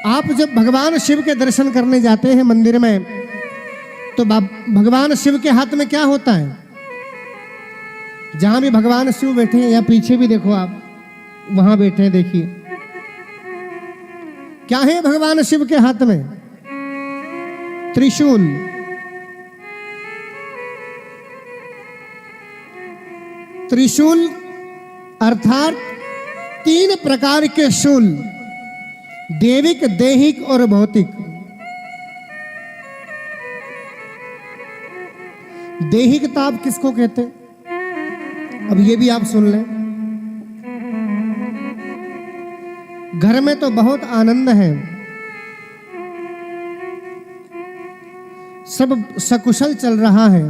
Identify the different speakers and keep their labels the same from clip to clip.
Speaker 1: आप जब भगवान शिव के दर्शन करने जाते हैं मंदिर में, तो भगवान शिव के हाथ में क्या होता है? जहां भी भगवान शिव बैठे हैं, या पीछे भी देखो आप, वहां बैठे हैं, देखिए क्या है भगवान शिव के हाथ में? त्रिशूल। त्रिशूल अर्थात 3 प्रकार के शूल, दैविक, दैहिक और भौतिक। दैहिक ताप किसको कहते? अब ये भी आप सुन लें। घर में तो बहुत आनंद है, सब सकुशल चल रहा है,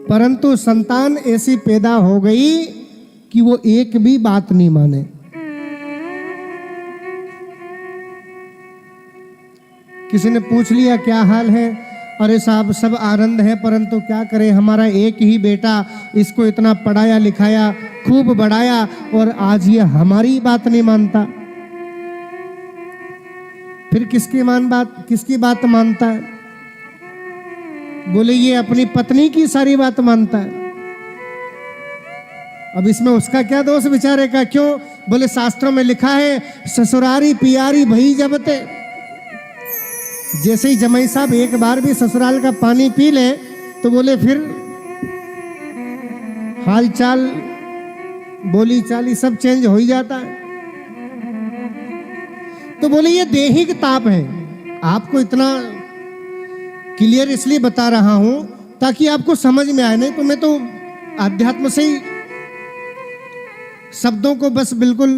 Speaker 1: परंतु संतान ऐसी पैदा हो गई कि वो एक भी बात नहीं माने। किसी ने पूछ लिया क्या हाल है, अरे साहब सब आनंद है, परंतु क्या करें, हमारा एक ही बेटा, इसको इतना पढ़ाया लिखाया, खूब बढ़ाया, और आज ये हमारी बात नहीं मानता। फिर किसकी बात मानता है? बोले ये अपनी पत्नी की सारी बात मानता है। अब इसमें उसका क्या दोष बेचारे का? क्यों? बोले शास्त्रों में लिखा है, ससुरारी पियारी भई जबते। जैसे ही जमाई साहब एक बार भी ससुराल का पानी पी ले, तो बोले फिर हाल चाल, बोली चाली सब चेंज हो ही जाता है। तो बोले ये दैहिक ताप है। आपको इतना क्लियर इसलिए बता रहा हूं ताकि आपको समझ में आए, नहीं तो मैं तो अध्यात्म से ही शब्दों को बस बिल्कुल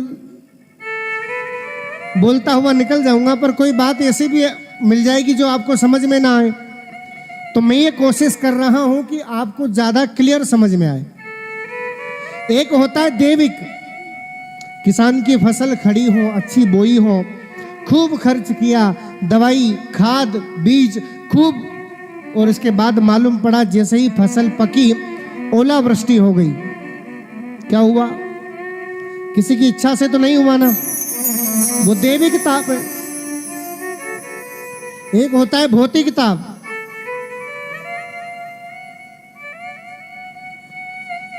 Speaker 1: बोलता हुआ निकल जाऊंगा, पर कोई बात ऐसी भी मिल जाएगी जो आपको समझ में ना आए। तो मैं ये कोशिश कर रहा हूं कि आपको ज्यादा क्लियर समझ में आए। एक होता है दैविक, किसान की फसल खड़ी हो, अच्छी बोई हो, खूब खर्च किया, दवाई, खाद, बीज खूब, और इसके बाद मालूम पड़ा जैसे ही फसल पकी, ओलावृष्टि हो गई। क्या हुआ? किसी की इच्छा से तो नहीं हुआ ना, वो दैविक ताप है। एक होता है भौतिक ताप।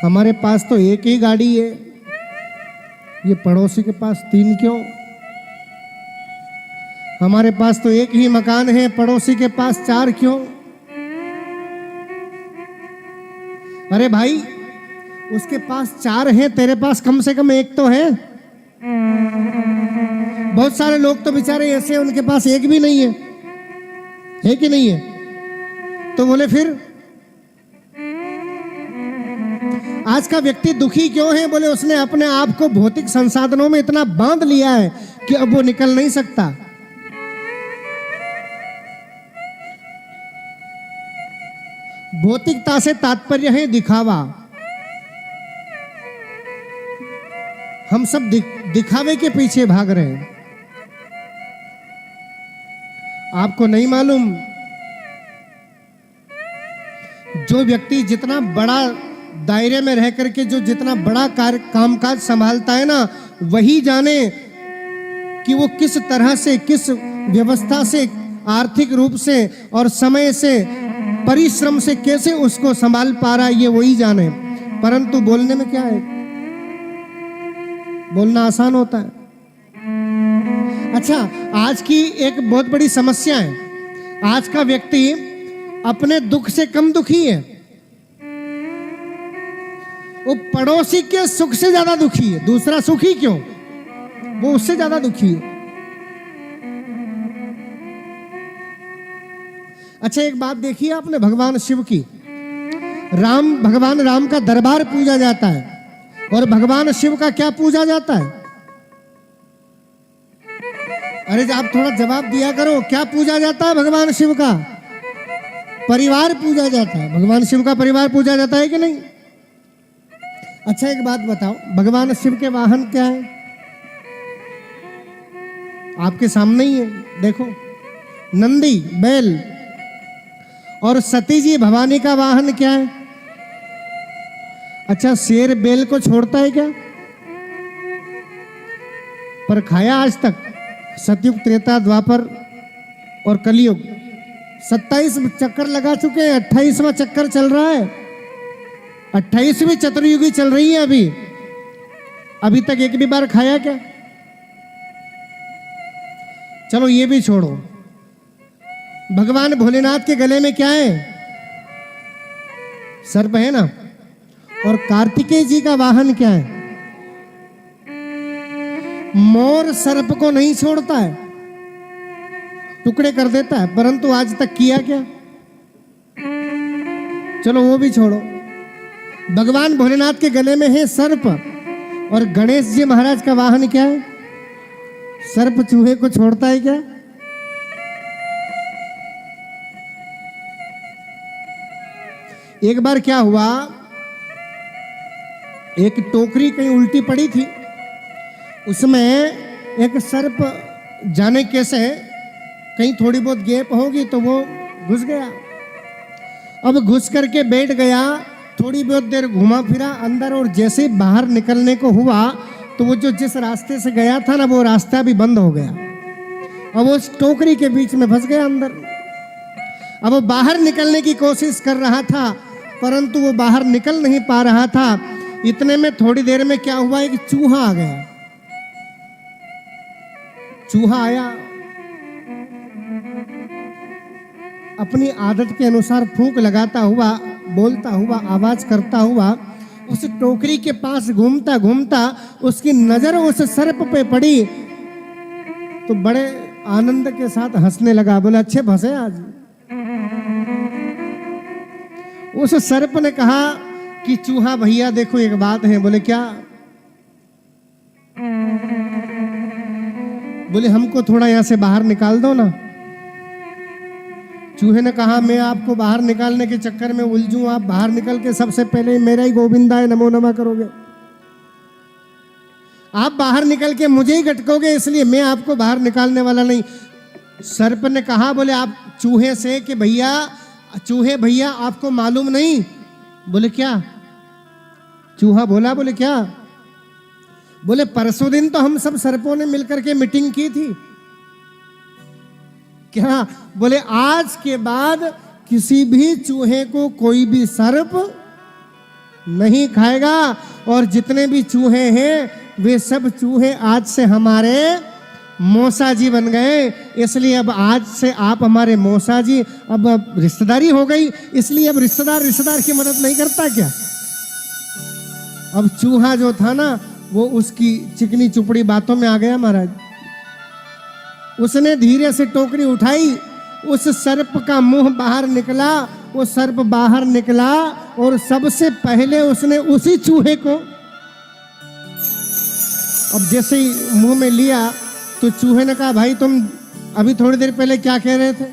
Speaker 1: हमारे पास तो एक ही गाड़ी है, ये पड़ोसी के पास 3 क्यों? हमारे पास तो एक ही मकान है, पड़ोसी के पास 4 क्यों? अरे भाई, उसके पास 4 है, तेरे पास कम से कम 1 तो है। बहुत सारे लोग तो बेचारे ऐसे, उनके पास 1 भी नहीं है कि नहीं है? तो बोले फिर आज का व्यक्ति दुखी क्यों है? बोले उसने अपने आप को भौतिक संसाधनों में इतना बांध लिया है कि अब वो निकल नहीं सकता। भौतिकता से तात्पर्य है दिखावा। हम सब दिखावे के पीछे भाग रहे हैं। आपको नहीं मालूम, जो व्यक्ति जितना बड़ा दायरे में रह करके जो जितना बड़ा कामकाज संभालता है ना, वही जाने कि वो किस तरह से, किस व्यवस्था से, आर्थिक रूप से और समय से, परिश्रम से कैसे उसको संभाल पा रहा है, ये वही जाने। परंतु बोलने में क्या है? बोलना आसान होता है। अच्छा, आज की एक बहुत बड़ी समस्या है, आज का व्यक्ति अपने दुख से कम दुखी है, वो पड़ोसी के सुख से ज्यादा दुखी है। दूसरा सुखी क्यों, वो उससे ज्यादा दुखी है। अच्छा, एक बात देखिए आपने भगवान शिव की, भगवान राम का दरबार पूजा जाता है, और भगवान शिव का क्या पूजा जाता है? अरे आप थोड़ा जवाब दिया करो, क्या पूजा जाता है भगवान शिव का? परिवार पूजा जाता है। भगवान शिव का परिवार पूजा जाता है कि नहीं? अच्छा, एक बात बताओ, भगवान शिव के वाहन क्या है? आपके सामने ही है, देखो, नंदी, बैल। और सती जी भवानी का वाहन क्या है? अच्छा, शेर बैल को छोड़ता है क्या? पर खाया आज तक? सतयुग, त्रेता, द्वापर और कलयुग 27 चक्कर लगा चुके हैं, 28वां चक्कर चल रहा है, 28वीं चतुर्युगी चल रही है अभी तक एक भी बार खाया क्या? चलो ये भी छोड़ो, भगवान भोलेनाथ के गले में क्या है? सर्प है ना। और कार्तिकेय जी का वाहन क्या है? मोर सर्प को नहीं छोड़ता है, टुकड़े कर देता है, परंतु आज तक किया क्या? चलो वो भी छोड़ो, भगवान भोलेनाथ के गले में है सर्प, और गणेश जी महाराज का वाहन क्या है? सर्प चूहे को छोड़ता है क्या? एक बार क्या हुआ, एक टोकरी कहीं उल्टी पड़ी थी, उसमें एक सर्प जाने कैसे कहीं थोड़ी बहुत गैप होगी तो वो घुस गया। अब घुस करके बैठ गया, थोड़ी बहुत देर घुमा फिरा अंदर, और जैसे ही बाहर निकलने को हुआ तो वो जो जिस रास्ते से गया था ना, वो रास्ता भी बंद हो गया। अब वो उस टोकरी के बीच में फंस गया अंदर। अब वो बाहर निकलने की कोशिश कर रहा था, परंतु वो बाहर निकल नहीं पा रहा था। इतने में थोड़ी देर में क्या हुआ, एक चूहा आ गया। चूहा आया, अपनी आदत के अनुसार फूंक लगाता हुआ, बोलता हुआ, आवाज करता हुआ उस टोकरी के पास घूमता घूमता उसकी नजर उस सर्प पे पड़ी तो बड़े आनंद के साथ हंसने लगा, बोले अच्छे फंसे आज। उस सर्प ने कहा कि चूहा भैया देखो एक बात है। बोले क्या? बोले हमको थोड़ा यहां से बाहर निकाल दो ना। चूहे ने कहा मैं आपको बाहर निकालने के चक्कर में उलझूं, आप बाहर निकल के सबसे पहले मेरा ही गोविंदाय नमो नमः करोगे, आप बाहर निकल के मुझे ही गटकोगे, इसलिए मैं आपको बाहर निकालने वाला नहीं। सर्प ने कहा, बोले आप चूहे से कि भैया, चूहे भैया आपको मालूम नहीं? बोले क्या? चूहा बोला, बोले क्या? बोले परसों दिन तो हम सब सर्पों ने मिलकर के मीटिंग की थी। क्या? बोले आज के बाद किसी भी चूहे को कोई भी सर्प नहीं खाएगा, और जितने भी चूहे हैं वे सब चूहे आज से हमारे मौसा जी बन गए, इसलिए अब आज से आप हमारे मौसा जी। अब रिश्तेदारी हो गई, इसलिए अब रिश्तेदार की मदद नहीं करता क्या? अब चूहा जो था ना, वो उसकी चिकनी चुपड़ी बातों में आ गया महाराज। उसने धीरे से टोकरी उठाई, उस सर्प का मुंह बाहर निकला, वो सर्प बाहर निकला और सबसे पहले उसने उसी चूहे को, अब जैसे ही मुंह में लिया तो चूहे ने कहा भाई तुम अभी थोड़ी देर पहले क्या कह रहे थे?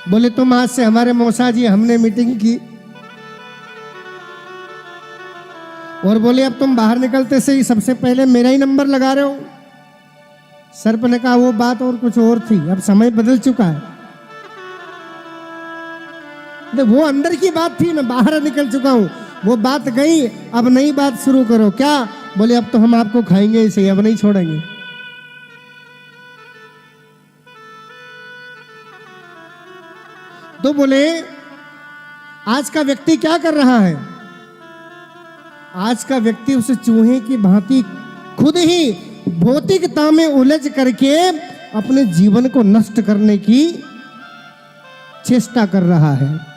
Speaker 1: बोले तुम आज से हमारे मौसा जी, हमने मीटिंग की। और बोले अब तुम बाहर निकलते से ही सबसे पहले मेरा ही नंबर लगा रहे हो। सर्प ने कहा वो बात और कुछ और थी, अब समय बदल चुका है। वो अंदर की बात थी, मैं बाहर निकल चुका हूं, वो बात गई, अब नई बात शुरू करो। क्या? बोले अब तो हम आपको खाएंगे ही सही, अब नहीं छोड़ेंगे। तो बोले आज का व्यक्ति क्या कर रहा है? आज का व्यक्ति उस चूहे की भांति खुद ही भौतिकता में उलझ करके अपने जीवन को नष्ट करने की चेष्टा कर रहा है।